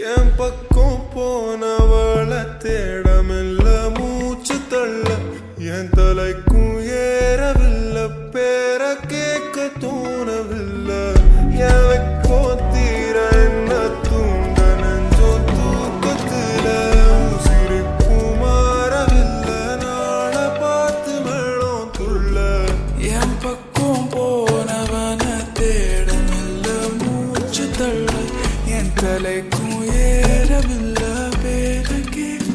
என் பக்கம் போனவள தேடமில்ல மூச்சு தள்ள என் தலைக்கும் ஏறவில்லை பேர கேட்க தோணவில்லை என் வெக்கோ தீர என்ன தூண்ட நெஞ்சோ தூக்கத்துல உசிருக்கும் மாறவில்லை நாள பார்த்து மேளம் துள்ள என் பக்கம் போனவன தேடமில்ல மூச்சு தள்ள என் தலைக்கும் ஏறவில்லை பேர கேட்க